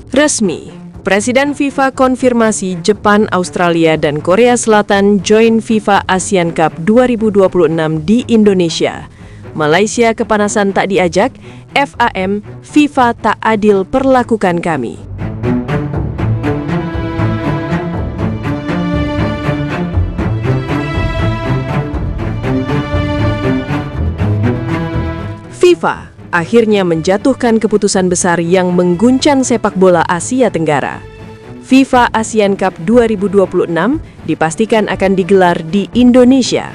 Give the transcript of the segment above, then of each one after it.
Resmi, Presiden FIFA konfirmasi Jepang, Australia, dan Korea Selatan join FIFA Asian Cup 2026 di Indonesia. Malaysia kepanasan tak diajak, FAM, FIFA tak adil perlakukan kami. FIFA akhirnya menjatuhkan keputusan besar yang mengguncang sepak bola Asia Tenggara. FIFA Asian Cup 2026 dipastikan akan digelar di Indonesia.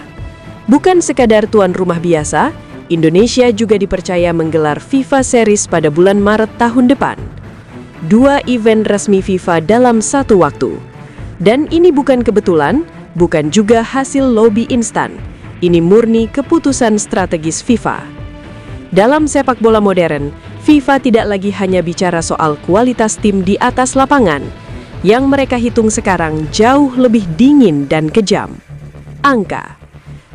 Bukan sekadar tuan rumah biasa, Indonesia juga dipercaya menggelar FIFA Series pada bulan Maret tahun depan. 2 event resmi FIFA dalam satu waktu. Dan ini bukan kebetulan, bukan juga hasil lobby instan. Ini murni keputusan strategis FIFA. Dalam sepak bola modern, FIFA tidak lagi hanya bicara soal kualitas tim di atas lapangan. Yang mereka hitung sekarang jauh lebih dingin dan kejam. Angka,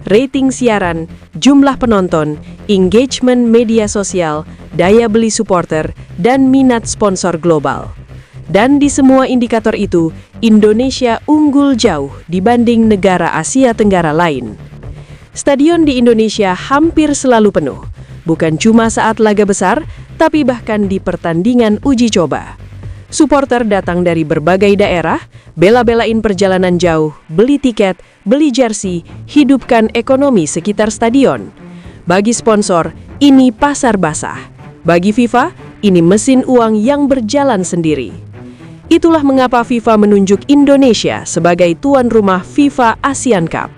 rating siaran, jumlah penonton, engagement media sosial, daya beli supporter, dan minat sponsor global. Dan di semua indikator itu, Indonesia unggul jauh dibanding negara Asia Tenggara lain. Stadion di Indonesia hampir selalu penuh. Bukan cuma saat laga besar, tapi bahkan di pertandingan uji coba. Supporter datang dari berbagai daerah, bela-belain perjalanan jauh, beli tiket, beli jersey, hidupkan ekonomi sekitar stadion. Bagi sponsor, ini pasar basah. Bagi FIFA, ini mesin uang yang berjalan sendiri. Itulah mengapa FIFA menunjuk Indonesia sebagai tuan rumah FIFA Asian Cup.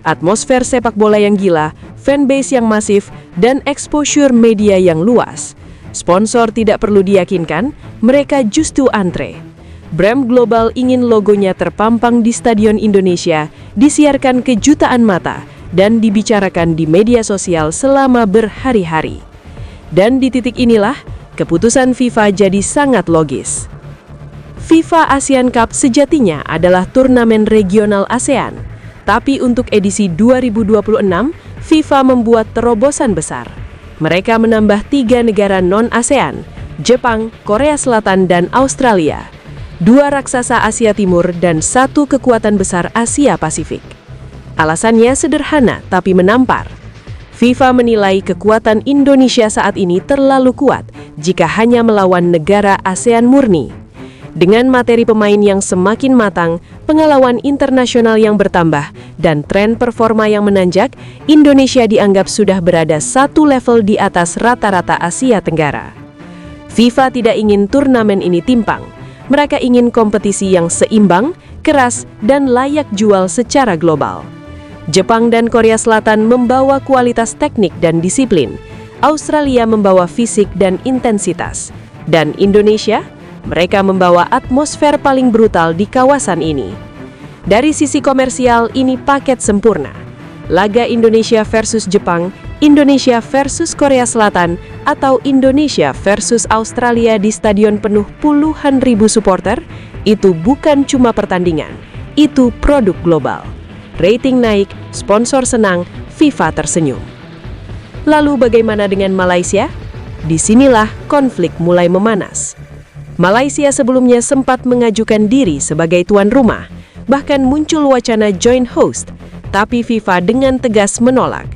Atmosfer sepak bola yang gila, fanbase yang masif, dan exposure media yang luas. Sponsor tidak perlu diyakinkan, mereka justru antre. Brand global ingin logonya terpampang di Stadion Indonesia, disiarkan ke jutaan mata, dan dibicarakan di media sosial selama berhari-hari. Dan di titik inilah, keputusan FIFA jadi sangat logis. FIFA Asian Cup sejatinya adalah turnamen regional ASEAN. Tapi untuk edisi 2026, FIFA membuat terobosan besar. Mereka menambah 3 negara non-ASEAN, Jepang, Korea Selatan, dan Australia. 2 raksasa Asia Timur dan 1 kekuatan besar Asia Pasifik. Alasannya sederhana tapi menampar. FIFA menilai kekuatan Indonesia saat ini terlalu kuat jika hanya melawan negara ASEAN murni. Dengan materi pemain yang semakin matang, pengalaman internasional yang bertambah, dan tren performa yang menanjak, Indonesia dianggap sudah berada satu level di atas rata-rata Asia Tenggara. FIFA tidak ingin turnamen ini timpang. Mereka ingin kompetisi yang seimbang, keras, dan layak jual secara global. Jepang dan Korea Selatan membawa kualitas teknik dan disiplin. Australia membawa fisik dan intensitas. Dan Indonesia, mereka membawa atmosfer paling brutal di kawasan ini. Dari sisi komersial, ini paket sempurna. Laga Indonesia versus Jepang, Indonesia versus Korea Selatan, atau Indonesia versus Australia di stadion penuh puluhan ribu supporter, itu bukan cuma pertandingan, itu produk global. Rating naik, sponsor senang, FIFA tersenyum. Lalu bagaimana dengan Malaysia? Disinilah konflik mulai memanas. Malaysia sebelumnya sempat mengajukan diri sebagai tuan rumah, bahkan muncul wacana joint host, tapi FIFA dengan tegas menolak.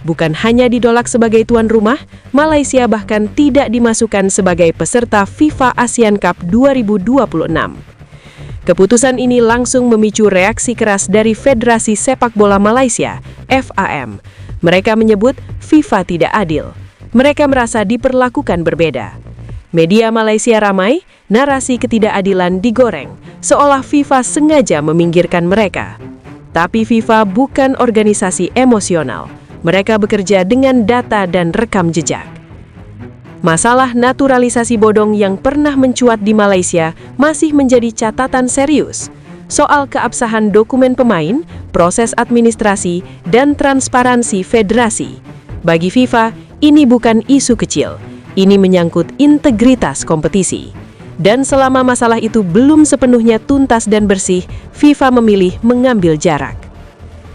Bukan hanya ditolak sebagai tuan rumah, Malaysia bahkan tidak dimasukkan sebagai peserta FIFA Asian Cup 2026. Keputusan ini langsung memicu reaksi keras dari Federasi Sepak Bola Malaysia, FAM. Mereka menyebut FIFA tidak adil. Mereka merasa diperlakukan berbeda. Media Malaysia ramai, narasi ketidakadilan digoreng, seolah FIFA sengaja meminggirkan mereka. Tapi FIFA bukan organisasi emosional. Mereka bekerja dengan data dan rekam jejak. Masalah naturalisasi bodong yang pernah mencuat di Malaysia masih menjadi catatan serius. Soal keabsahan dokumen pemain, proses administrasi, dan transparansi federasi. Bagi FIFA, ini bukan isu kecil. Ini menyangkut integritas kompetisi. Dan selama masalah itu belum sepenuhnya tuntas dan bersih, FIFA memilih mengambil jarak.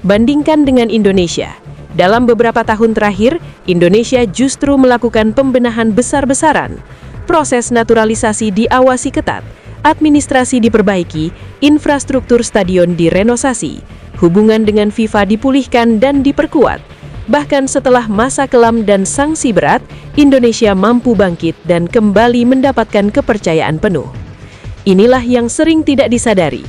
Bandingkan dengan Indonesia. Dalam beberapa tahun terakhir, Indonesia justru melakukan pembenahan besar-besaran. proses naturalisasi diawasi ketat, administrasi diperbaiki, infrastruktur stadion direnovasi, hubungan dengan FIFA dipulihkan dan diperkuat. Bahkan setelah masa kelam dan sanksi berat, Indonesia mampu bangkit dan kembali mendapatkan kepercayaan penuh. Inilah yang sering tidak disadari.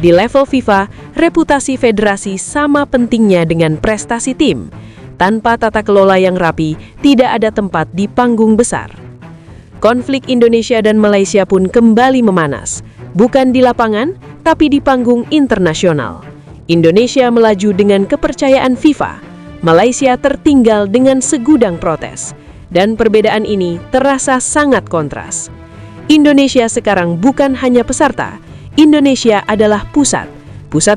Di level FIFA, reputasi federasi sama pentingnya dengan prestasi tim. Tanpa tata kelola yang rapi, tidak ada tempat di panggung besar. Konflik Indonesia dan Malaysia pun kembali memanas, bukan di lapangan, tapi di panggung internasional. Indonesia melaju dengan kepercayaan FIFA, Malaysia tertinggal dengan segudang protes, dan perbedaan ini terasa sangat kontras. Indonesia sekarang bukan hanya peserta, Indonesia adalah pusat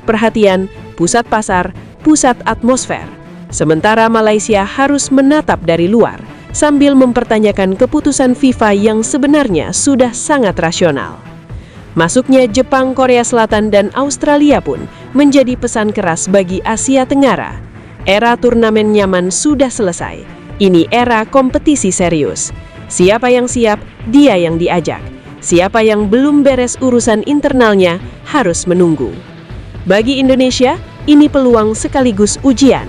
perhatian, pusat pasar, pusat atmosfer. Sementara Malaysia harus menatap dari luar, sambil mempertanyakan keputusan FIFA yang sebenarnya sudah sangat rasional. Masuknya Jepang, Korea Selatan, dan Australia pun menjadi pesan keras bagi Asia Tenggara. Era turnamen nyaman sudah selesai. Ini era kompetisi serius. Siapa yang siap, dia yang diajak. Siapa yang belum beres urusan internalnya harus menunggu. Bagi Indonesia, ini peluang sekaligus ujian.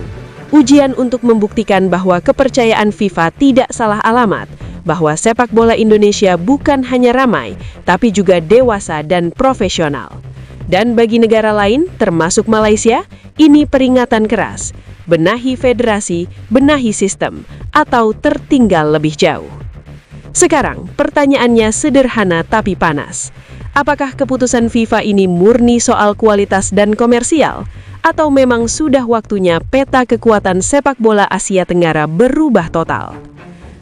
Ujian untuk membuktikan bahwa kepercayaan FIFA tidak salah alamat, bahwa sepak bola Indonesia bukan hanya ramai, tapi juga dewasa dan profesional. Dan bagi negara lain, termasuk Malaysia, ini peringatan keras. Benahi federasi, benahi sistem, atau tertinggal lebih jauh. Sekarang, pertanyaannya sederhana tapi panas. Apakah keputusan FIFA ini murni soal kualitas dan komersial? Atau memang sudah waktunya peta kekuatan sepak bola Asia Tenggara berubah total?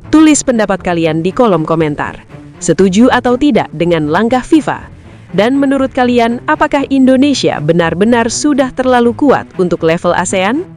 Tulis pendapat kalian di kolom komentar. Setuju atau tidak dengan langkah FIFA? Dan menurut kalian, apakah Indonesia benar-benar sudah terlalu kuat untuk level ASEAN?